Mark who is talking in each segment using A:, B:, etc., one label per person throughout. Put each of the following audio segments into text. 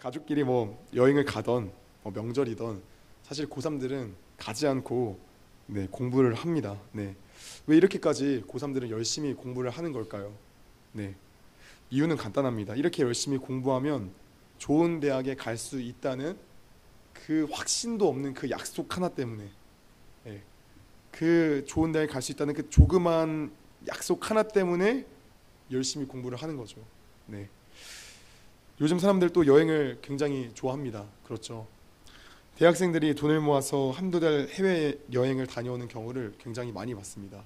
A: 가족끼리 뭐 여행을 가던 명절이던 사실 고3들은 가지 않고 공부를 합니다. 왜 이렇게까지 고3들은 열심히 공부를 하는 걸까요? 이유는 간단합니다. 이렇게 열심히 공부하면 좋은 대학에 갈 수 있다는 그 확신도 없는 그 약속 하나 때문에, 그 좋은 대학에 갈 수 있다는 그 조그만 약속 하나 때문에 열심히 공부를 하는 거죠. 요즘 사람들 또 여행을 굉장히 좋아합니다. 그렇죠. 대학생들이 돈을 모아서 한두 달 해외 여행을 다녀오는 경우를 굉장히 많이 봤습니다.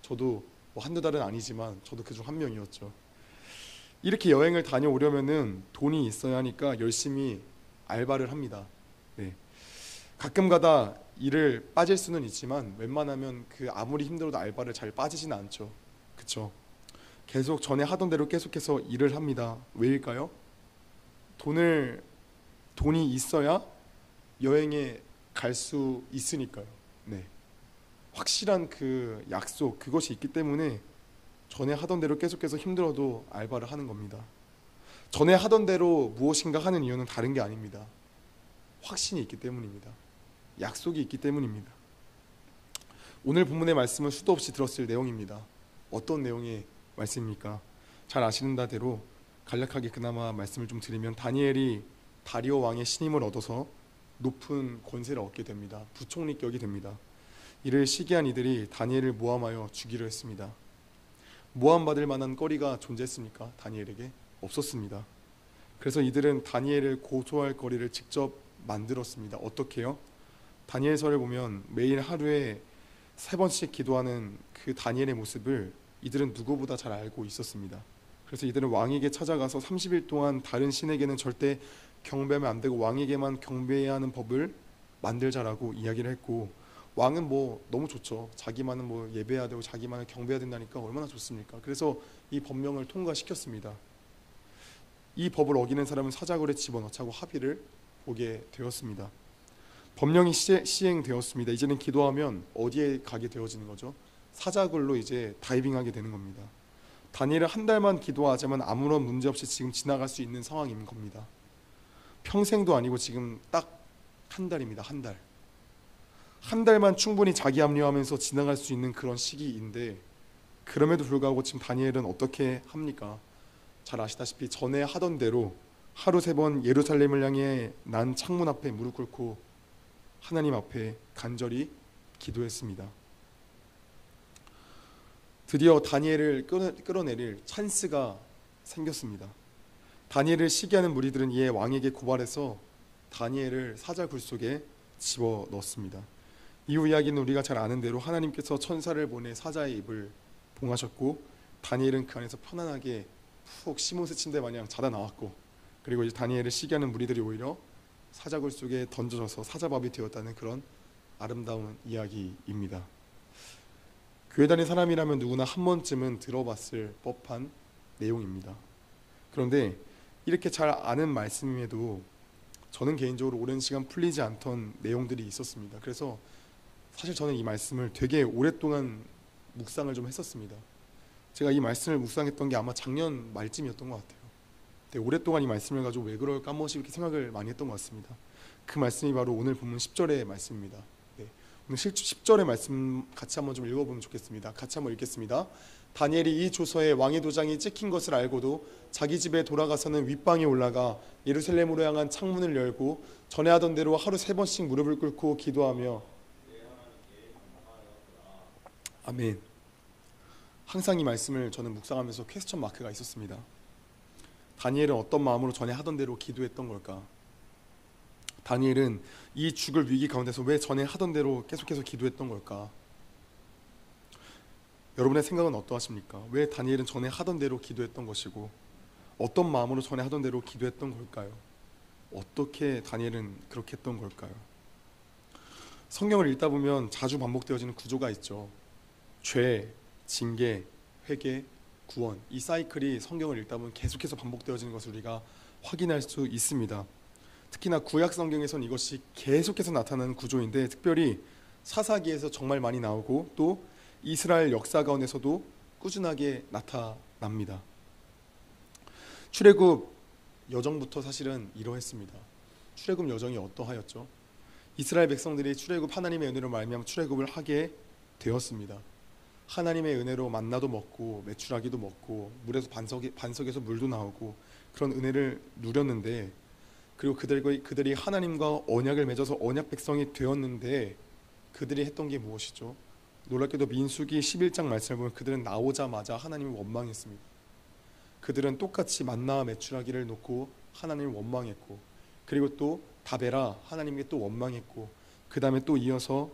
A: 저도 뭐 한두 달은 아니지만 저도 그중 한 명이었죠. 이렇게 여행을 다녀오려면은 돈이 있어야 하니까 열심히 알바를 합니다. 가끔가다 일을 빠질 수는 있지만 웬만하면 그 아무리 힘들어도 알바를 잘 빠지지는 않죠. 그렇죠. 계속 전에 하던 대로 계속해서 일을 합니다. 왜일까요? 돈이 있어야 여행에 갈 수 있으니까요. 확실한 그 약속, 그것이 있기 때문에 전에 하던 대로 계속해서 힘들어도 알바를 하는 겁니다. 전에 하던 대로 무엇인가 하는 이유는 다른 게 아닙니다. 확신이 있기 때문입니다. 약속이 있기 때문입니다. 오늘 본문의 말씀은 수도 없이 들었을 내용입니다. 어떤 내용의 말씀입니까? 잘 아시는 바대로 간략하게 그나마 말씀을 좀 드리면, 다니엘이 다리오 왕의 신임을 얻어서 높은 권세를 얻게 됩니다. 부총리격이 됩니다. 이를 시기한 이들이 다니엘을 모함하여 죽이려 했습니다. 모함받을 만한 거리가 존재했습니까? 다니엘에게 없었습니다. 그래서 이들은 다니엘을 고소할 거리를 직접 만들었습니다. 어떻게요? 다니엘서를 보면 매일 하루에 3번씩 기도하는 그 다니엘의 모습을 이들은 누구보다 잘 알고 있었습니다. 그래서 이들은 왕에게 찾아가서 30일 동안 다른 신에게는 절대 경배하면 안 되고 왕에게만 경배해야 하는 법을 만들자라고 이야기를 했고, 왕은 뭐 너무 좋죠. 자기만은 뭐 예배해야 되고 자기만은 경배해야 된다니까 얼마나 좋습니까? 그래서 이 법령을 통과시켰습니다. 이 법을 어기는 사람은 사자굴에 집어넣자고 합의를 보게 되었습니다. 법령이 시행되었습니다. 이제는 기도하면 어디에 가게 되어지는 거죠? 사자굴로 이제 다이빙하게 되는 겁니다. 다니엘은 한 달만 기도하자면 아무런 문제 없이 지금 지나갈 수 있는 상황인 겁니다. 평생도 아니고 지금 딱 한 달입니다. 한 달만 충분히 자기 합리화하면서 지나갈 수 있는 그런 시기인데, 그럼에도 불구하고 지금 다니엘은 어떻게 합니까? 잘 아시다시피 전에 하던 대로 하루 3번 예루살렘을 향해 난 창문 앞에 무릎 꿇고 하나님 앞에 간절히 기도했습니다. 드디어 다니엘을 끌어내릴 찬스가 생겼습니다. 다니엘을 시기하는 무리들은 이에 왕에게 고발해서 다니엘을 사자굴 속에 집어넣습니다. 이후 이야기는 우리가 잘 아는 대로 하나님께서 천사를 보내 사자의 입을 봉하셨고, 다니엘은 그 안에서 편안하게 푹 시몬스 침대 마냥 자다 나왔고, 그리고 이제 다니엘을 시기하는 무리들이 오히려 사자굴 속에 던져져서 사자밥이 되었다는 그런 아름다운 이야기입니다. 교회 다니는 사람이라면 누구나 한 번쯤은 들어봤을 법한 내용입니다. 그런데 이렇게 잘 아는 말씀임에도 저는 개인적으로 오랜 시간 풀리지 않던 내용들이 있었습니다. 그래서 사실 저는 이 말씀을 되게 오랫동안 묵상을 좀 했었습니다. 제가 이 말씀을 묵상했던 게 아마 작년 말쯤이었던 것 같아요. 되게 오랫동안 이 말씀을 가지고 왜 그럴까 한 번씩 이렇게 생각을 많이 했던 것 같습니다. 그 말씀이 바로 오늘 본문 10절의 말씀입니다. 오늘 10절의 말씀 같이 한번 좀 읽어보면 좋겠습니다. 같이 한번 읽겠습니다. 다니엘이 이 조서에 왕의 도장이 찍힌 것을 알고도 자기 집에 돌아가서는 윗방에 올라가 예루살렘으로 향한 창문을 열고 전에 하던 대로 하루 3번씩 무릎을 꿇고 기도하며, 아멘. 항상 이 말씀을 저는 묵상하면서 퀘스천 마크가 있었습니다. 다니엘은 어떤 마음으로 전에 하던 대로 기도했던 걸까? 다니엘은 이 죽을 위기 가운데서 왜 전에 하던 대로 계속해서 기도했던 걸까? 여러분의 생각은 어떠하십니까? 왜 다니엘은 전에 하던 대로 기도했던 것이고 어떤 마음으로 전에 하던 대로 기도했던 걸까요? 어떻게 다니엘은 그렇게 했던 걸까요? 성경을 읽다 보면 자주 반복되어지는 구조가 있죠. 죄, 징계, 회개, 구원, 이 사이클이 성경을 읽다 보면 계속해서 반복되어지는 것을 우리가 확인할 수 있습니다. 특히나 구약 성경에서는 이것이 계속해서 나타나는 구조인데, 특별히 사사기에서 정말 많이 나오고 또 이스라엘 역사 가운데서도 꾸준하게 나타납니다. 출애굽 여정부터 사실은 이러했습니다. 출애굽 여정이 어떠하였죠? 이스라엘 백성들이 출애굽 하나님의 은혜로 말미암아 출애굽을 하게 되었습니다. 하나님의 은혜로 만나도 먹고 메추라기도 먹고 물에서 반석에서 물도 나오고 그런 은혜를 누렸는데, 그리고 그들이 하나님과 언약을 맺어서 언약 백성이 되었는데 그들이 했던 게 무엇이죠? 놀랍게도 민수기 11장 말씀을 보면 그들은 나오자마자 하나님을 원망했습니다. 그들은 똑같이 만나와 메추라기를 놓고 하나님을 원망했고, 그리고 또 다베라 하나님께 또 원망했고, 그 다음에 또 이어서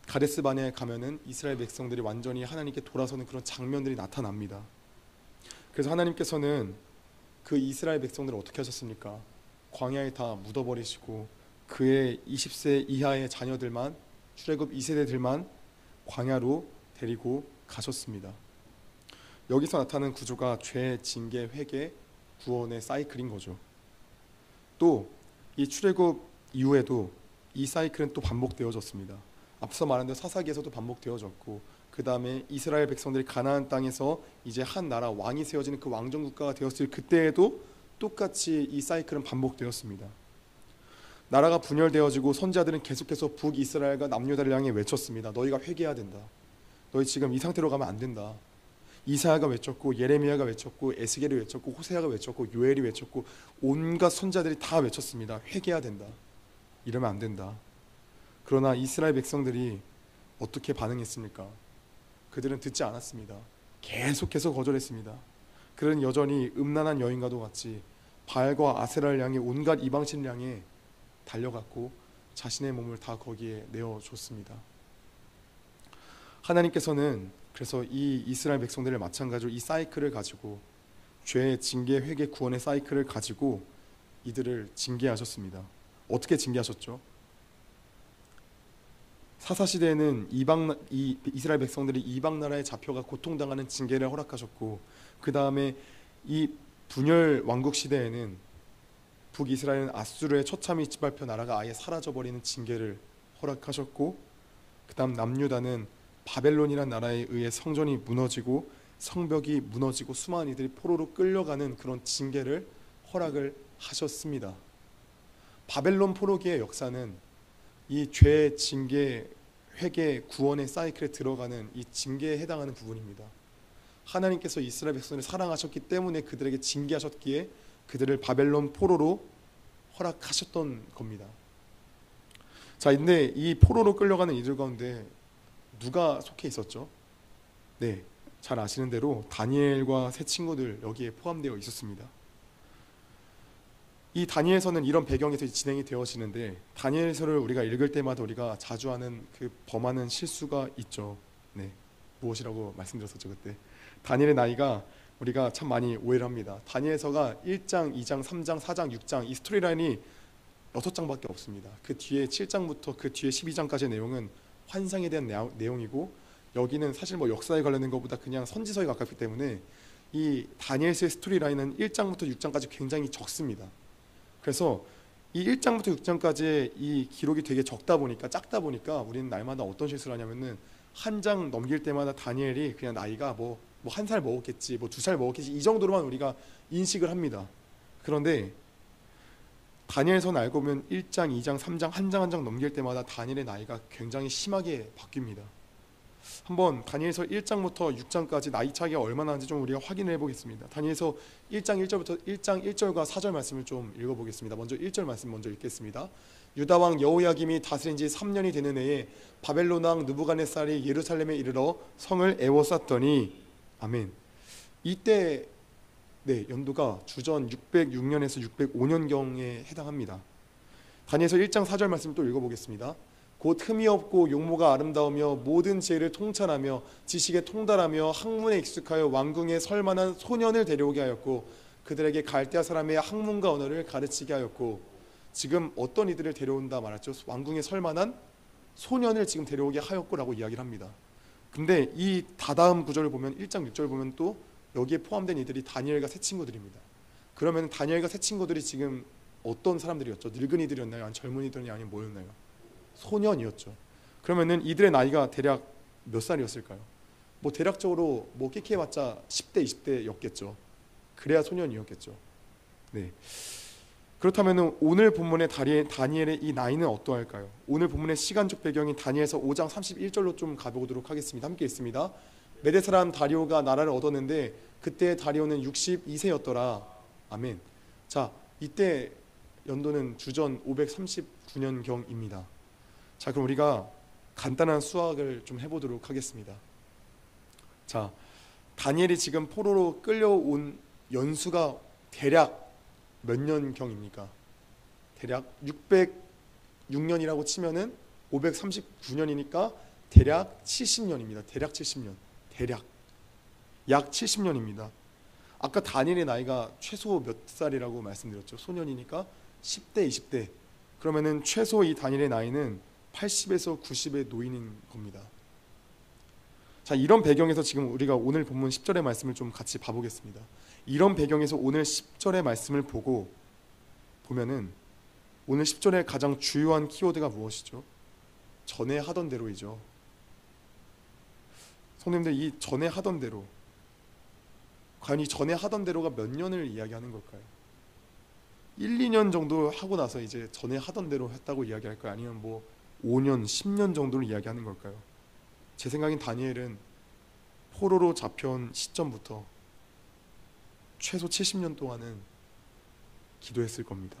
A: 가데스 바네아에 가면은 이스라엘 백성들이 완전히 하나님께 돌아서는 그런 장면들이 나타납니다. 그래서 하나님께서는 그 이스라엘 백성들을 어떻게 하셨습니까? 광야에 다 묻어버리시고 그의 20세 이하의 자녀들만, 출애굽 2세대들만 광야로 데리고 가셨습니다. 여기서 나타나는 구조가 죄, 징계, 회개, 구원의 사이클인 거죠. 또 이 출애굽 이후에도 이 사이클은 또 반복되어졌습니다. 앞서 말한 대로 사사기에서도 반복되어졌고, 그 다음에 이스라엘 백성들이 가나안 땅에서 이제 한 나라 왕이 세워지는 그 왕정 국가가 되었을 그때에도 똑같이 이 사이클은 반복되었습니다. 나라가 분열되어지고 선지자들은 계속해서 북이스라엘과 남유다를 향해 외쳤습니다. 너희가 회개해야 된다. 너희 지금 이 상태로 가면 안 된다. 이사야가 외쳤고, 예레미야가 외쳤고, 에스겔이 외쳤고, 호세아가 외쳤고, 요엘이 외쳤고, 온갖 선지자들이 다 외쳤습니다. 회개해야 된다. 이러면 안 된다. 그러나 이스라엘 백성들이 어떻게 반응했습니까? 그들은 듣지 않았습니다. 계속해서 거절했습니다. 그들은 여전히 음란한 여인과도 같이 바알과 아세라를 향해, 온갖 이방신을 향해 달려갔고 자신의 몸을 다 거기에 내어줬습니다. 하나님께서는 그래서 이 이스라엘 백성들을 마찬가지로 이 사이클을 가지고, 죄, 징계, 회개, 구원의 사이클을 가지고 이들을 징계하셨습니다. 어떻게 징계하셨죠? 사사시대에는 이스라엘 백성들이 이방 나라에 잡혀가 고통당하는 징계를 허락하셨고, 그 다음에 이 분열 왕국 시대에는 북이스라엘은 아수르의 처참히 짓밟혀 나라가 아예 사라져버리는 징계를 허락하셨고, 그 다음 남유다는 바벨론이라는 나라에 의해 성전이 무너지고 성벽이 무너지고 수많은 이들이 포로로 끌려가는 그런 징계를 허락을 하셨습니다. 바벨론 포로기의 역사는 이 죄, 징계, 회개, 구원의 사이클에 들어가는 이 징계에 해당하는 부분입니다. 하나님께서 이스라엘 백성을 사랑하셨기 때문에 그들에게 징계하셨기에 그들을 바벨론 포로로 허락하셨던 겁니다. 자, 근데 이 포로로 끌려가는 이들 가운데 누가 속해 있었죠? 네, 잘 아시는 대로 다니엘과 세 친구들 여기에 포함되어 있었습니다. 이 다니엘서는 이런 배경에서 진행이 되어지는데, 다니엘서를 우리가 읽을 때마다 우리가 자주 하는 그 범하는 실수가 있죠. 네, 무엇이라고 말씀드렸었죠 그때? 다니엘의 나이가 우리가 참 많이 오해를 합니다. 다니엘서가 1장, 2장, 3장, 4장, 6장 이 스토리라인이 6장밖에 없습니다. 그 뒤에 7장부터 그 뒤에 12장까지의 내용은 환상에 대한 내용이고, 여기는 사실 뭐 역사에 관련된 것보다 그냥 선지서에 가깝기 때문에 이 다니엘서의 스토리라인은 1장부터 6장까지 굉장히 적습니다. 그래서 이 1장부터 6장까지의 이 기록이 되게 작다 보니까 우리는 날마다 어떤 실수를 하냐면은 한 장 넘길 때마다 다니엘이 그냥 나이가 뭐 한 살 먹었겠지, 뭐 2살 먹었겠지, 이 정도로만 우리가 인식을 합니다. 그런데 다니엘서는 알고 보면 1장, 2장, 3장 한 장 한 장 넘길 때마다 다니엘의 나이가 굉장히 심하게 바뀝니다. 한번 다니엘서 1장부터 6장까지 나이 차이가 얼마나 나는지 좀 우리가 확인을 해보겠습니다. 다니엘서 1장 1절부터 1장 1절과 4절 말씀을 좀 읽어보겠습니다. 먼저 1절 말씀 먼저 읽겠습니다. 유다 왕 여호야김이 다스린 지 3년이 되는 해에 바벨론 왕 느부갓네살이 예루살렘에 이르러 성을 에워쌌더니, 아멘. 이때 연도가 주전 606년에서 605년경에 해당합니다. 다니엘서 1장 4절 말씀 또 읽어보겠습니다. 곧 흠이 없고 용모가 아름다우며 모든 지혜를 통찰하며 지식에 통달하며 학문에 익숙하여 왕궁에 설만한 소년을 데려오게 하였고 그들에게 갈대아 사람의 학문과 언어를 가르치게 하였고. 지금 어떤 이들을 데려온다 말했죠? 왕궁에 설만한 소년을 지금 데려오게 하였고라고 이야기를 합니다. 근데 이 다다음 구절을 보면 1장 6절 보면 또 여기에 포함된 이들이 다니엘과 세 친구들입니다. 그러면 다니엘과 세 친구들이 지금 어떤 사람들이었죠? 늙은이들이었나요? 아니면 젊은이들이 아니면 뭐였나요? 소년이었죠. 그러면은 이들의 나이가 대략 몇 살이었을까요? 뭐 대략적으로 뭐 끼케봤자 10대 20대였겠죠. 그래야 소년이었겠죠. 네. 그렇다면 오늘 본문의 다니엘의 이 나이는 어떠할까요? 오늘 본문의 시간적 배경인 다니엘서 5장 31절로 좀 가보도록 하겠습니다. 함께 읽습니다. 메대 사람 다리오가 나라를 얻었는데 그때 다리오는 62세였더라. 아멘. 자, 이때 연도는 주전 539년경입니다. 자, 그럼 우리가 간단한 수학을 좀 해보도록 하겠습니다. 자, 다니엘이 지금 포로로 끌려온 연수가 대략 몇 년경입니까? 대략 606년이라고 치면은 539년이니까 대략 70년입니다. 대략 70년. 대략 약 70년입니다. 아까 다니엘의 나이가 최소 몇 살이라고 말씀드렸죠? 소년이니까 10대, 20대. 그러면은 최소 이 다니엘의 나이는 80에서 90의 노인인 겁니다. 자, 이런 배경에서 지금 우리가 오늘 본문 10절의 말씀을 좀 같이 봐보겠습니다. 이런 배경에서 오늘 10절의 말씀을 보면은 오늘 10절의 가장 주요한 키워드가 무엇이죠? 전에 하던 대로이죠. 성도님들, 이 전에 하던 대로, 과연 이 전에 하던 대로가 몇 년을 이야기하는 걸까요? 1, 2년 정도 하고 나서 이제 전에 하던 대로 했다고 이야기할까요? 아니면 뭐 5년, 10년 정도를 이야기하는 걸까요? 제 생각엔 다니엘은 포로로 잡혀온 시점부터 최소 70년 동안은 기도했을 겁니다.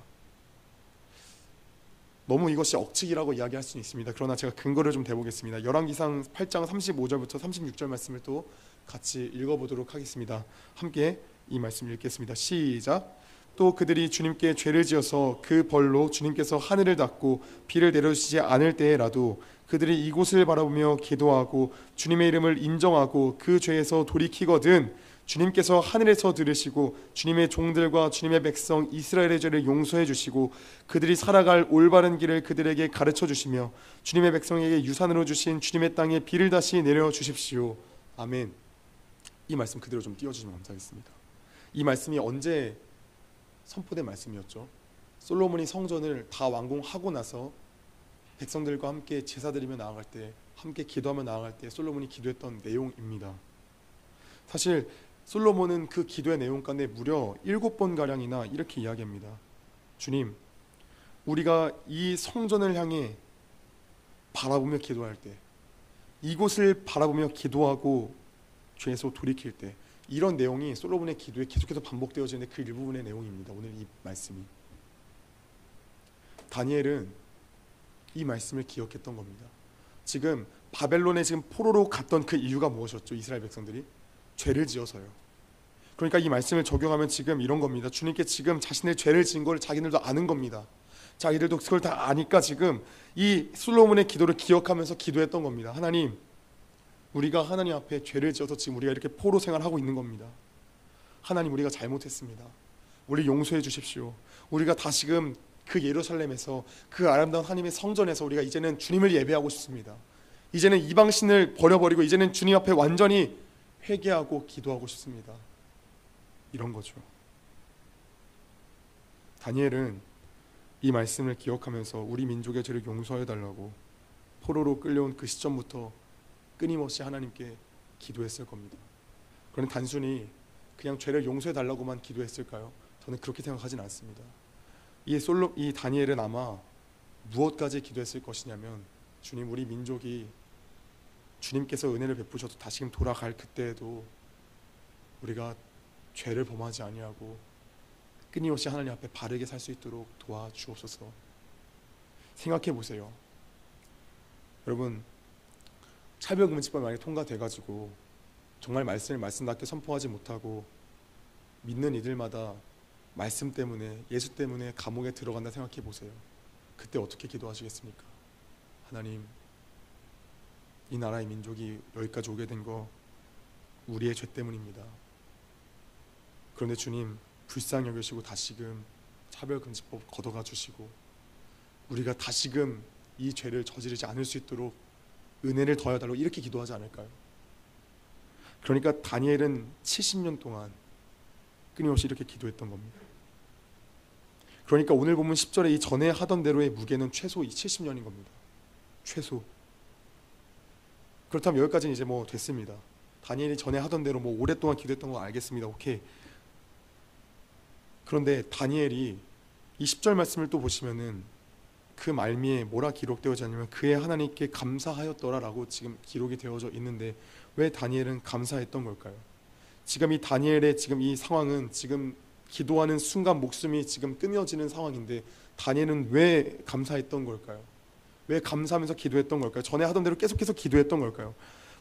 A: 너무 이것이 억측이라고 이야기할 수는 있습니다. 그러나 제가 근거를 좀 대보겠습니다. 열왕기상 8장 35절부터 36절 말씀을 또 같이 읽어보도록 하겠습니다. 함께 이 말씀 읽겠습니다. 시작. 또 그들이 주님께 죄를 지어서 그 벌로 주님께서 하늘을 닫고 비를 내려주시지 않을 때에라도 그들이 이곳을 바라보며 기도하고 주님의 이름을 인정하고 그 죄에서 돌이키거든 주님께서 하늘에서 들으시고 주님의 종들과 주님의 백성 이스라엘의 죄를 용서해 주시고 그들이 살아갈 올바른 길을 그들에게 가르쳐 주시며 주님의 백성에게 유산으로 주신 주님의 땅에 비를 다시 내려 주십시오. 아멘. 이 말씀 그대로 좀 띄워주시면 감사하겠습니다. 이 말씀이 언제 선포된 말씀이었죠? 솔로몬이 성전을 다 완공하고 나서 백성들과 함께 제사 드리며 나아갈 때, 함께 기도하며 나아갈 때 솔로몬이 기도했던 내용입니다. 사실 솔로몬은 그 기도의 내용 가운데 무려 7번가량이나 이렇게 이야기합니다. 주님, 우리가 이 성전을 향해 바라보며 기도할 때, 이곳을 바라보며 기도하고 죄에서 돌이킬 때, 이런 내용이 솔로몬의 기도에 계속해서 반복되어지는 그 일부분의 내용입니다. 오늘 이 말씀이. 다니엘은 이 말씀을 기억했던 겁니다. 지금 바벨론에 지금 포로로 갔던 그 이유가 무엇이었죠? 이스라엘 백성들이 죄를 지어서요. 그러니까 이 말씀을 적용하면 지금 이런 겁니다. 주님께 지금 자신의 죄를 지은 걸 자기들도 아는 겁니다. 자기들도 그걸 다 아니까 지금 이 솔로몬의 기도를 기억하면서 기도했던 겁니다. 하나님, 우리가 하나님 앞에 죄를 지어서 지금 우리가 이렇게 포로 생활하고 있는 겁니다. 하나님, 우리가 잘못했습니다. 우리 용서해 주십시오. 우리가 다시금 그 예루살렘에서 그 아름다운 하나님의 성전에서 우리가 이제는 주님을 예배하고 싶습니다. 이제는 이방신을 버려버리고 이제는 주님 앞에 완전히 회개하고 기도하고 싶습니다. 이런 거죠. 다니엘은 이 말씀을 기억하면서 우리 민족의 죄를 용서해 달라고 포로로 끌려온 그 시점부터 끊임없이 하나님께 기도했을 겁니다. 그런데 단순히 그냥 죄를 용서해 달라고만 기도했을까요? 저는 그렇게 생각하진 않습니다. 이 다니엘은 아마 무엇까지 기도했을 것이냐면, 주님, 우리 민족이 주님께서 은혜를 베푸셔서 다시금 돌아갈 그때에도 우리가 죄를 범하지 아니하고 끊임없이 하나님 앞에 바르게 살 수 있도록 도와주옵소서. 생각해 보세요. 여러분, 차별금지법 만약에 통과돼가지고 정말 말씀을 말씀답게 선포하지 못하고 믿는 이들마다 말씀 때문에, 예수 때문에 감옥에 들어간다 생각해 보세요. 그때 어떻게 기도하시겠습니까? 하나님, 이 나라의 민족이 여기까지 오게 된 거 우리의 죄 때문입니다. 그런데 주님, 불쌍히 여기시고 다시금 차별금지법 걷어가 주시고 우리가 다시금 이 죄를 저지르지 않을 수 있도록 은혜를 더해달라고 이렇게 기도하지 않을까요? 그러니까 다니엘은 70년 동안 끊임없이 이렇게 기도했던 겁니다. 그러니까 오늘 보면 10절에 이 전에 하던 대로의 무게는 최소 이 70년인 겁니다. 최소. 그렇다면 여기까지는 이제 뭐 됐습니다. 다니엘이 전에 하던 대로 뭐 오랫동안 기도했던 거 알겠습니다. 오케이. 그런데 다니엘이 이 10절 말씀을 또 보시면은 그 말미에 뭐라 기록되어져 있냐면 그의 하나님께 감사하였더라라고 지금 기록이 되어져 있는데, 왜 다니엘은 감사했던 걸까요? 지금 이 다니엘의 지금 이 상황은 지금 기도하는 순간 목숨이 지금 끊어지는 상황인데, 다니엘은 왜 감사했던 걸까요? 왜 감사하면서 기도했던 걸까요? 전에 하던 대로 계속해서 기도했던 걸까요?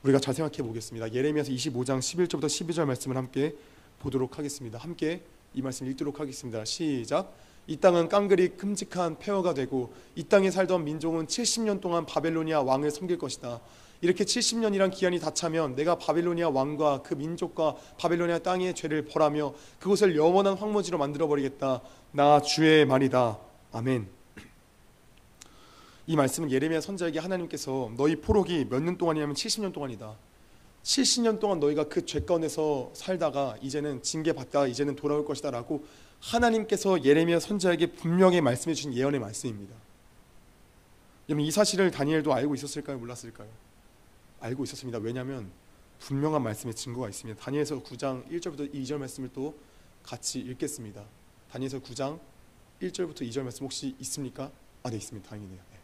A: 우리가 잘 생각해 보겠습니다. 예레미야서 25장 11절부터 12절 말씀을 함께 보도록 하겠습니다. 함께 이 말씀 읽도록 하겠습니다. 시작. 이 땅은 깡그리 끔찍한 폐허가 되고 이 땅에 살던 민족은 70년 동안 바벨로니아 왕을 섬길 것이다. 이렇게 70년이란 기한이 다 차면 내가 바벨로니아 왕과 그 민족과 바벨로니아 땅의 죄를 벌하며 그곳을 영원한 황무지로 만들어버리겠다. 나 주의 말이다. 아멘. 이 말씀은 예레미야 선지자에게 하나님께서 너희 포록이 몇 년 동안이냐면 70년 동안이다. 70년 동안 너희가 그 죄 가운데서 살다가 이제는 징계받다가 이제는 돌아올 것이다 라고 하나님께서 예레미야 선지자에게 분명히 말씀해 주신 예언의 말씀입니다. 여러분, 이 사실을 다니엘도 알고 있었을까요? 몰랐을까요? 알고 있었습니다. 왜냐하면 분명한 말씀의 증거가 있습니다. 다니엘서 9장 1절부터 2절 말씀을 또 같이 읽겠습니다. 다니엘서 9장 1절부터 2절 말씀 혹시 있습니까? 네, 있습니다. 다행이네요. 네.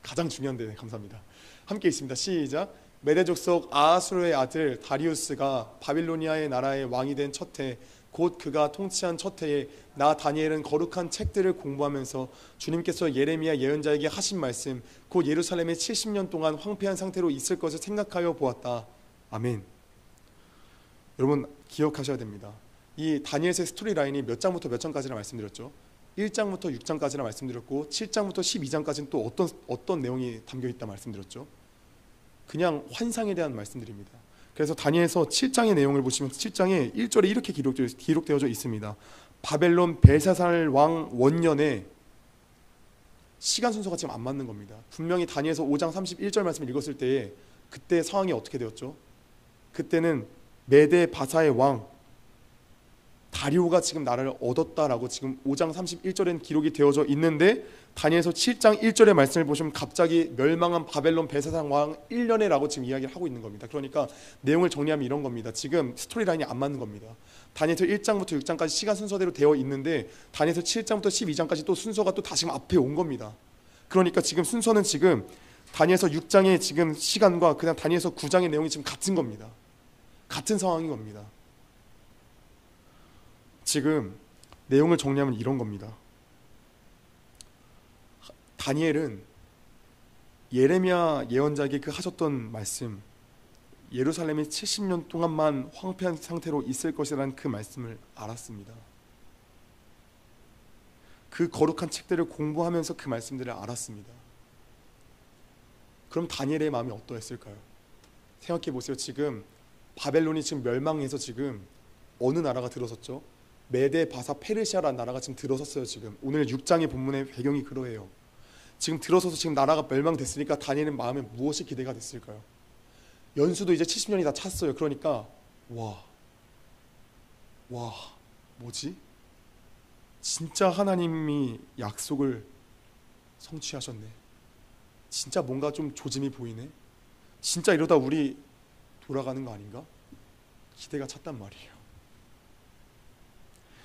A: 가장 중요한데, 네, 감사합니다. 함께 있습니다. 시작. 메대 족속 아하수르의 아들 다리우스가 바빌로니아의 나라의 왕이 된 첫 해, 곧 그가 통치한 첫 해에 나 다니엘은 거룩한 책들을 공부하면서 주님께서 예레미야 예언자에게 하신 말씀, 곧 예루살렘에 70년 동안 황폐한 상태로 있을 것을 생각하여 보았다. 아멘. 여러분, 기억하셔야 됩니다. 이 다니엘서의 스토리 라인이 몇 장부터 몇 장까지나 말씀드렸죠? 1장부터 6장까지나 말씀드렸고 7장부터 12장까지는 또 어떤 내용이 담겨있다 말씀드렸죠? 그냥 환상에 대한 말씀드립니다. 그래서 다니엘서 7장의 내용을 보시면 7장에 1절에 이렇게 기록되어져 있습니다. 바벨론 벨사살 왕 원년에, 시간 순서가 지금 안 맞는 겁니다. 분명히 다니엘서 5장 31절 말씀을 읽었을 때에 그때 상황이 어떻게 되었죠? 그때는 메데 바사의 왕 다리오가 지금 나라를 얻었다라고 지금 5장 31절엔 기록이 되어져 있는데, 다니엘서 7장 1절의 말씀을 보시면 갑자기 멸망한 바벨론 벨사살 왕 1년에 라고 지금 이야기를 하고 있는 겁니다. 그러니까 내용을 정리하면 이런 겁니다. 지금 스토리라인이 안 맞는 겁니다. 다니엘서 1장부터 6장까지 시간 순서대로 되어 있는데 다니엘서 7장부터 12장까지 또 순서가 또 다시 앞에 온 겁니다. 그러니까 지금 순서는 지금 다니엘서 6장의 지금 시간과 그다음 다니엘서 9장의 내용이 지금 같은 겁니다. 같은 상황인 겁니다. 지금 내용을 정리하면 이런 겁니다. 다니엘은 예레미야 예언자에게 그 하셨던 말씀, 예루살렘이 70년 동안만 황폐한 상태로 있을 것이라는 그 말씀을 알았습니다. 그 거룩한 책들을 공부하면서 그 말씀들을 알았습니다. 그럼 다니엘의 마음이 어떠했을까요? 생각해 보세요. 지금 바벨론이 지금 멸망해서 지금 어느 나라가 들어섰죠? 메데 바사 페르시아라는 나라가 지금 들어섰어요. 지금 오늘 6장의 본문의 배경이 그러해요. 지금 들어서서 지금 나라가 멸망됐으니까 다니엘의 마음에 무엇이 기대가 됐을까요? 연수도 이제 70년이 다 찼어요. 그러니까 와 뭐지? 진짜 하나님이 약속을 성취하셨네. 진짜 뭔가 좀 조짐이 보이네. 진짜 이러다 우리 돌아가는 거 아닌가? 기대가 찼단 말이에요.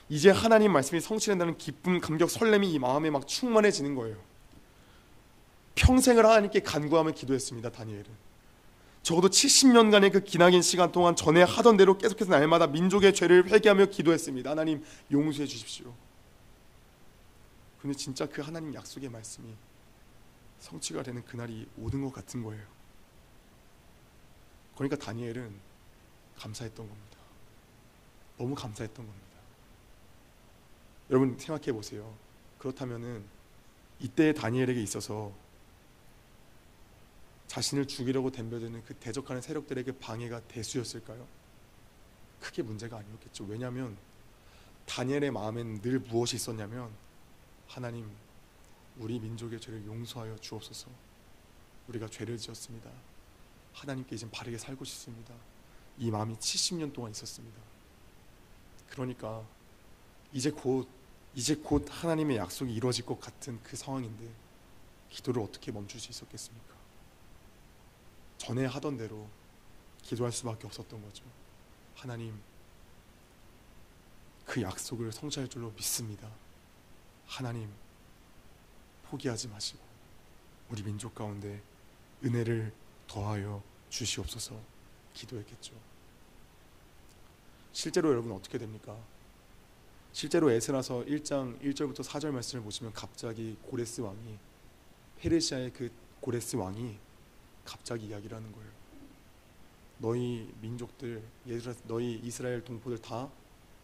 A: 이제 하나님 말씀이 성취된다는 기쁨, 감격, 설렘이 이 마음에 막 충만해지는 거예요. 평생을 하나님께 간구하며 기도했습니다. 다니엘은 적어도 70년간의 그 기나긴 시간 동안 전에 하던 대로 계속해서 날마다 민족의 죄를 회개하며 기도했습니다. 하나님 용서해 주십시오. 그런데 진짜 그 하나님 약속의 말씀이 성취가 되는 그날이 오는 것 같은 거예요. 그러니까 다니엘은 감사했던 겁니다. 너무 감사했던 겁니다. 여러분 생각해 보세요. 그렇다면은 이때의 다니엘에게 있어서 자신을 죽이려고 덤벼드는 그 대적하는 세력들에게 방해가 대수였을까요? 크게 문제가 아니었겠죠. 왜냐하면 다니엘의 마음엔 늘 무엇이 있었냐면, 하나님 우리 민족의 죄를 용서하여 주옵소서. 우리가 죄를 지었습니다. 하나님께 이제 바르게 살고 싶습니다. 이 마음이 70년 동안 있었습니다. 그러니까 이제 곧 하나님의 약속이 이루어질 것 같은 그 상황인데 기도를 어떻게 멈출 수 있었겠습니까? 전에 하던 대로 기도할 수밖에 없었던 거죠. 하나님, 그 약속을 성취할 줄로 믿습니다. 하나님 포기하지 마시고 우리 민족 가운데 은혜를 더하여 주시옵소서 기도했겠죠. 실제로 여러분 어떻게 됩니까? 실제로 에스라서 1장 1절부터 4절 말씀을 보시면 갑자기 고레스 왕이, 페르시아의 그 고레스 왕이 갑자기 이야기를 하는 거예요. 너희 민족들, 너희 이스라엘 동포들 다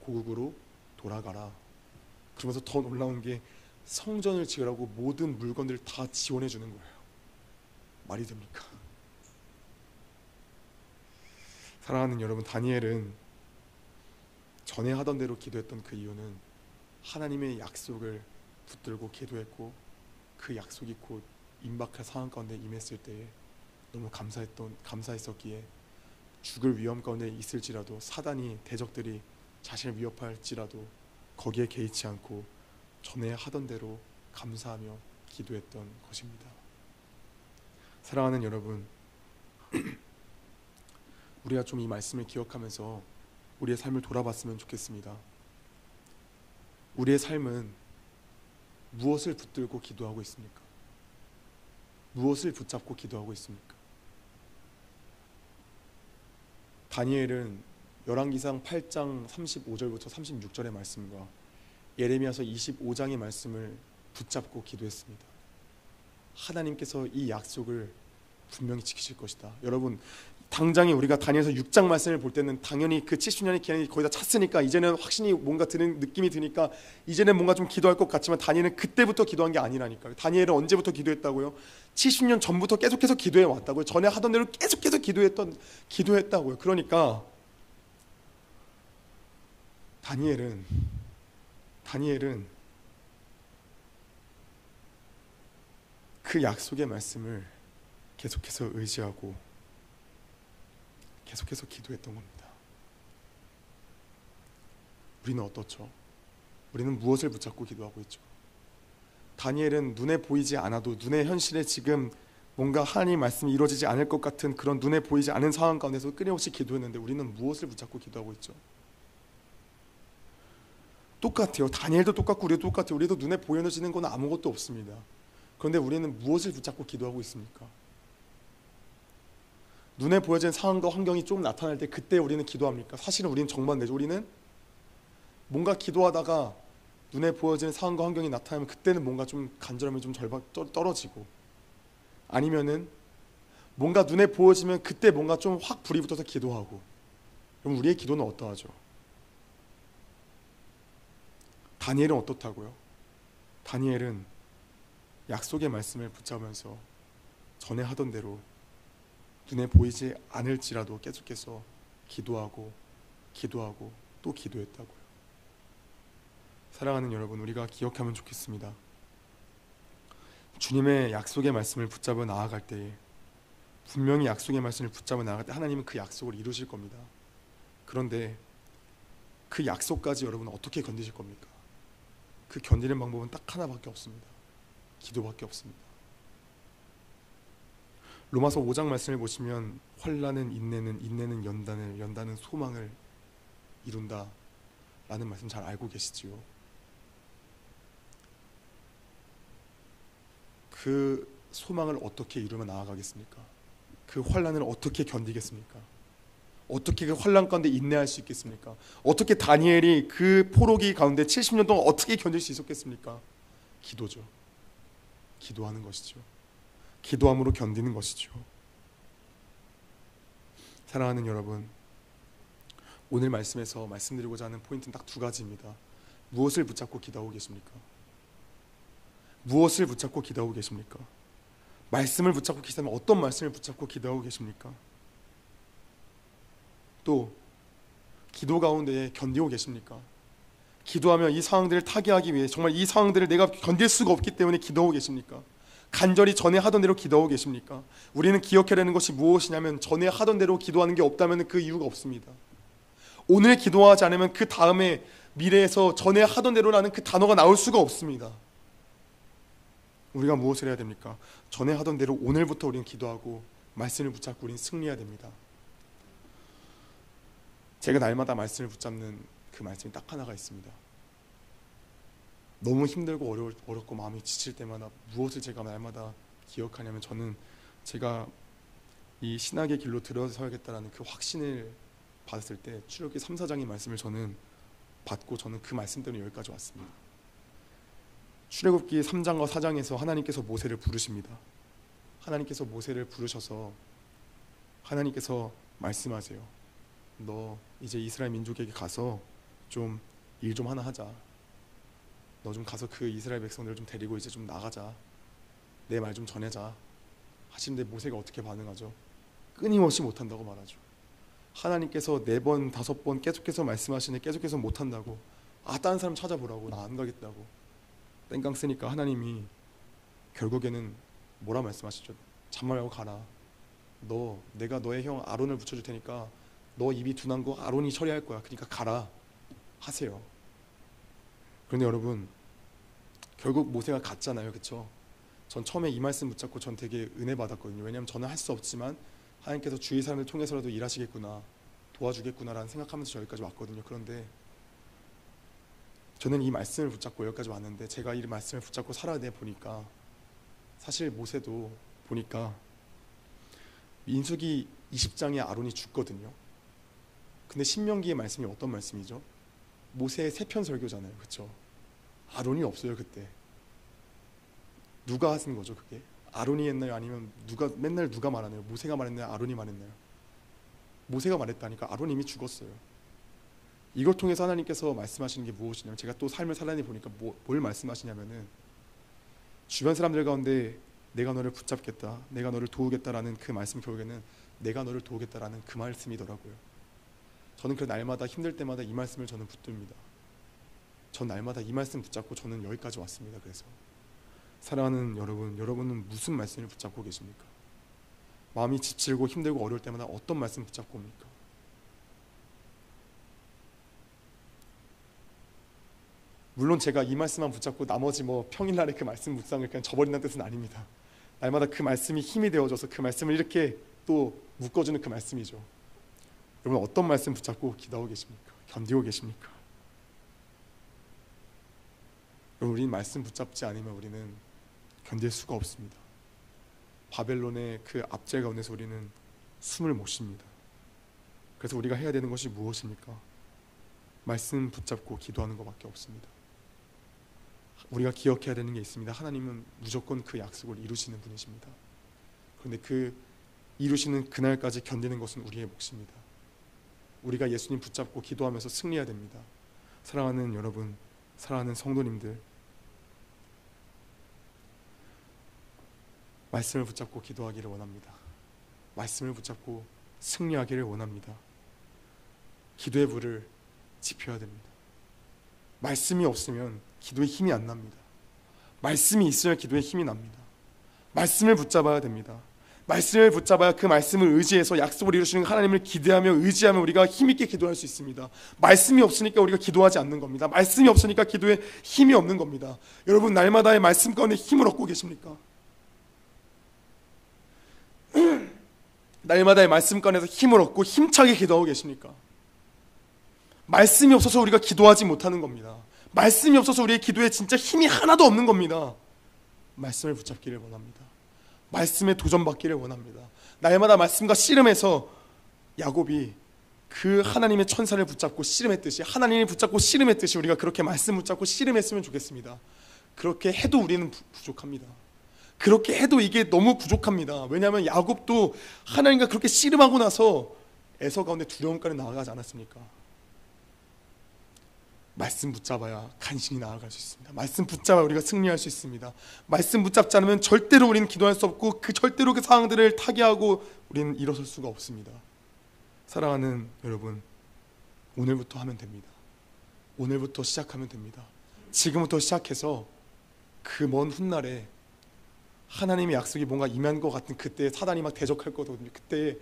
A: 고국으로 돌아가라. 그러면서 더 놀라운 게 성전을 지으라고 모든 물건들을 다 지원해 주는 거예요. 말이 됩니까? 사랑하는 여러분, 다니엘은 전에 하던 대로 기도했던 그 이유는 하나님의 약속을 붙들고 기도했고 그 약속이 곧 임박할 상황 가운데 임했을 때에 너무 감사했었기에 죽을 위험 가운데 있을지라도 사단이, 대적들이 자신을 위협할지라도 거기에 개의치 않고 전에 하던 대로 감사하며 기도했던 것입니다. 사랑하는 여러분, 우리가 좀 이 말씀을 기억하면서 우리의 삶을 돌아봤으면 좋겠습니다. 우리의 삶은 무엇을 붙들고 기도하고 있습니까? 무엇을 붙잡고 기도하고 있습니까? 다니엘은 열왕기상 8장 35절부터 36절의 말씀과 예레미야서 25장의 말씀을 붙잡고 기도했습니다. 하나님께서 이 약속을 분명히 지키실 것이다. 여러분, 당장에 우리가 다니엘서 6장 말씀을 볼 때는 당연히 그 70년의 기한이 거의 다 찼으니까 이제는 확신이 뭔가 드는 느낌이 드니까 이제는 뭔가 좀 기도할 것 같지만 다니엘은 그때부터 기도한 게 아니라니까요. 다니엘은 언제부터 기도했다고요? 70년 전부터 계속해서 기도해 왔다고요. 전에 하던 대로 계속해서 기도했다고요. 그러니까 다니엘은 그 약속의 말씀을 계속해서 의지하고 계속해서 기도했던 겁니다. 우리는 어떻죠? 우리는 무엇을 붙잡고 기도하고 있죠? 다니엘은 눈에 보이지 않아도 눈의 현실에 지금 뭔가 하나님 말씀이 이루어지지 않을 것 같은 그런 눈에 보이지 않은 상황 가운데서 끊임없이 기도했는데 우리는 무엇을 붙잡고 기도하고 있죠? 똑같아요. 다니엘도 똑같고 우리도 똑같아요. 우리도 눈에 보여지는 건 아무것도 없습니다. 그런데 우리는 무엇을 붙잡고 기도하고 있습니까? 눈에 보여지는 상황과 환경이 좀 나타날 때 그때 우리는 기도합니까? 사실은 우리는 정반대죠. 우리는 뭔가 기도하다가 눈에 보여지는 상황과 환경이 나타나면 그때는 뭔가 좀 간절함이 좀 떨어지고, 아니면은 뭔가 눈에 보여지면 그때 뭔가 좀 확 불이 붙어서 기도하고. 그럼 우리의 기도는 어떠하죠? 다니엘은 어떻다고요? 다니엘은 약속의 말씀을 붙잡으면서 전에 하던 대로 눈에 보이지 않을지라도 계속해서 기도하고 또 기도했다고요. 사랑하는 여러분, 우리가 기억하면 좋겠습니다. 주님의 약속의 말씀을 붙잡아 나아갈 때에, 분명히 약속의 말씀을 붙잡아 나아갈 때 하나님은 그 약속을 이루실 겁니다. 그런데 그 약속까지 여러분은 어떻게 견디실 겁니까? 그 견디는 방법은 딱 하나밖에 없습니다. 기도밖에 없습니다. 로마서 5장 말씀을 보시면 환난은 인내는, 인내는 연단을, 연단은 소망을 이룬다 라는 말씀 잘 알고 계시지요. 그 소망을 어떻게 이루며 나아가겠습니까? 그 환난을 어떻게 견디겠습니까? 어떻게 그 환난 가운데 인내할 수 있겠습니까? 어떻게 다니엘이 그 포로기 가운데 70년 동안 어떻게 견딜 수 있었겠습니까? 기도죠. 기도하는 것이죠. 기도함으로 견디는 것이죠. 사랑하는 여러분, 오늘 말씀에서 말씀드리고자 하는 포인트는 딱 두 가지입니다. 무엇을 붙잡고 기도하고 계십니까? 무엇을 붙잡고 기도하고 계십니까? 말씀을 붙잡고 계시다면 어떤 말씀을 붙잡고 기도하고 계십니까? 또 기도 가운데 견디고 계십니까? 기도하며 이 상황들을 타개하기 위해 정말 이 상황들을 내가 견딜 수가 없기 때문에 기도하고 계십니까? 간절히 전에 하던 대로 기도하고 계십니까? 우리는 기억해야 되는 것이 무엇이냐면 전에 하던 대로 기도하는 게 없다면 그 이유가 없습니다. 오늘 기도하지 않으면 그 다음에 미래에서 전에 하던 대로라는 그 단어가 나올 수가 없습니다. 우리가 무엇을 해야 됩니까? 전에 하던 대로 오늘부터 우리는 기도하고 말씀을 붙잡고 우리는 승리해야 됩니다. 제가 날마다 말씀을 붙잡는 그 말씀이 딱 하나가 있습니다. 너무 힘들고 어렵고 마음이 지칠 때마다 무엇을 제가 날마다 기억하냐면, 저는 제가 이 신학의 길로 들어서야겠다라는 그 확신을 받았을 때 출애굽기 3, 4장의 말씀을 저는 받고 저는 그 말씀 때문에 여기까지 왔습니다. 출애굽기 3장과 4장에서 하나님께서 모세를 부르십니다. 하나님께서 모세를 부르셔서 하나님께서 말씀하세요. 너 이제 이스라엘 민족에게 가서 좀 일 좀 하나 하자. 너 좀 가서 그 이스라엘 백성들을 좀 데리고 이제 좀 나가자. 내 말 좀 전해자. 하시는데 모세가 어떻게 반응하죠? 끊임없이 못한다고 말하죠. 하나님께서 4번, 5번 계속해서 말씀하시는데 계속해서 못한다고. 다른 사람 찾아보라고. 나 안 가겠다고 땡깡 쓰니까 하나님이 결국에는 뭐라 말씀하시죠? 잔말하고 가라. 내가 너의 형 아론을 붙여줄 테니까 너 입이 둔한 거 아론이 처리할 거야. 그러니까 가라 하세요. 그런데 여러분, 결국 모세가 갔잖아요. 그렇죠? 전 처음에 이 말씀 붙잡고 전 되게 은혜 받았거든요. 왜냐하면 저는 할 수 없지만 하나님께서 주위 사람을 통해서라도 일하시겠구나, 도와주겠구나라는 생각하면서 저기까지 왔거든요. 그런데 저는 이 말씀을 붙잡고 여기까지 왔는데, 제가 이 말씀을 붙잡고 살아내 보니까 사실 모세도 보니까 민수기 20장에 아론이 죽거든요. 근데 신명기의 말씀이 어떤 말씀이죠? 모세의 세편 설교잖아요. 그렇죠? 아론이 없어요. 그때 누가 하신 거죠? 그게 아론이 했나요? 아니면 맨날 누가 말하나요? 모세가 말했나요? 아론이 말했나요? 모세가 말했다니까. 아론이 이미 죽었어요. 이걸 통해서 하나님께서 말씀하시는 게 무엇이냐면, 제가 또 삶을 살아내 보니까 뭘 말씀하시냐면은, 주변 사람들 가운데 내가 너를 붙잡겠다, 내가 너를 도우겠다라는 그 말씀, 결국에는 내가 너를 도우겠다라는 그 말씀이더라고요. 저는 그 날마다 힘들 때마다 이 말씀을 저는 붙듭니다. 전 날마다 이 말씀 붙잡고 저는 여기까지 왔습니다. 그래서 사랑하는 여러분, 여러분은 무슨 말씀을 붙잡고 계십니까? 마음이 지치고 힘들고 어려울 때마다 어떤 말씀 붙잡고 옵니까? 물론 제가 이 말씀만 붙잡고 나머지 평일날에 그 말씀 묵상을 그냥 저버린다는 뜻은 아닙니다. 날마다 그 말씀이 힘이 되어져서 그 말씀을 이렇게 또 묶어주는 그 말씀이죠. 여러분, 어떤 말씀 붙잡고 기도하고 계십니까? 견디고 계십니까? 여러분, 우리는 말씀 붙잡지 않으면 우리는 견딜 수가 없습니다. 바벨론의 그 압제 가운데서 우리는 숨을 못 쉽니다. 그래서 우리가 해야 되는 것이 무엇입니까? 말씀 붙잡고 기도하는 것밖에 없습니다. 우리가 기억해야 되는 게 있습니다. 하나님은 무조건 그 약속을 이루시는 분이십니다. 그런데 그 이루시는 그날까지 견디는 것은 우리의 몫입니다. 우리가 예수님 붙잡고 기도하면서 승리해야 됩니다. 사랑하는 여러분, 사랑하는 성도님들, 말씀을 붙잡고 기도하기를 원합니다. 말씀을 붙잡고 승리하기를 원합니다. 기도의 불을 지펴야 됩니다. 말씀이 없으면 기도에 힘이 안 납니다. 말씀이 있어야 기도에 힘이 납니다. 말씀을 붙잡아야 됩니다. 말씀을 붙잡아야 그 말씀을 의지해서 약속을 이루시는 하나님을 기대하며 의지하며 우리가 힘있게 기도할 수 있습니다. 말씀이 없으니까 우리가 기도하지 않는 겁니다. 말씀이 없으니까 기도에 힘이 없는 겁니다. 여러분, 날마다의 말씀 가운데 힘을 얻고 계십니까? 날마다의 말씀 가운데서 힘을 얻고 힘차게 기도하고 계십니까? 말씀이 없어서 우리가 기도하지 못하는 겁니다. 말씀이 없어서 우리의 기도에 진짜 힘이 하나도 없는 겁니다. 말씀을 붙잡기를 원합니다. 말씀에 도전받기를 원합니다. 날마다 말씀과 씨름해서 야곱이 그 하나님의 천사를 붙잡고 씨름했듯이, 하나님을 붙잡고 씨름했듯이 우리가 그렇게 말씀 붙잡고 씨름했으면 좋겠습니다. 그렇게 해도 우리는 부족합니다. 그렇게 해도 이게 너무 부족합니다. 왜냐하면 야곱도 하나님과 그렇게 씨름하고 나서 에서 가운데 두려움까지 나아가지 않았습니까? 말씀 붙잡아야 간신히 나아갈 수 있습니다. 말씀 붙잡아야 우리가 승리할 수 있습니다. 말씀 붙잡지 않으면 절대로 우리는 기도할 수 없고 절대로 그 상황들을 타개하고 우리는 일어설 수가 없습니다. 사랑하는 여러분, 오늘부터 하면 됩니다. 오늘부터 시작하면 됩니다. 지금부터 시작해서 그 먼 훗날에 하나님의 약속이 뭔가 임한 것 같은 그때 사단이 막 대적할 거거든요. 그때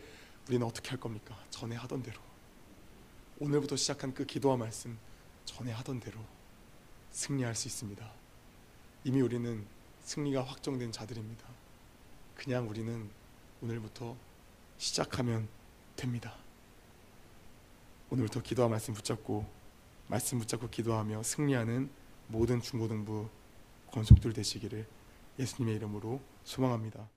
A: 우리는 어떻게 할 겁니까? 전에 하던 대로, 오늘부터 시작한 그 기도와 말씀 전에 하던 대로 승리할 수 있습니다. 이미 우리는 승리가 확정된 자들입니다. 그냥 우리는 오늘부터 시작하면 됩니다. 오늘부터 기도와 말씀 붙잡고 말씀 붙잡고 기도하며 승리하는 모든 중고등부 권속들 되시기를 예수님의 이름으로 소망합니다.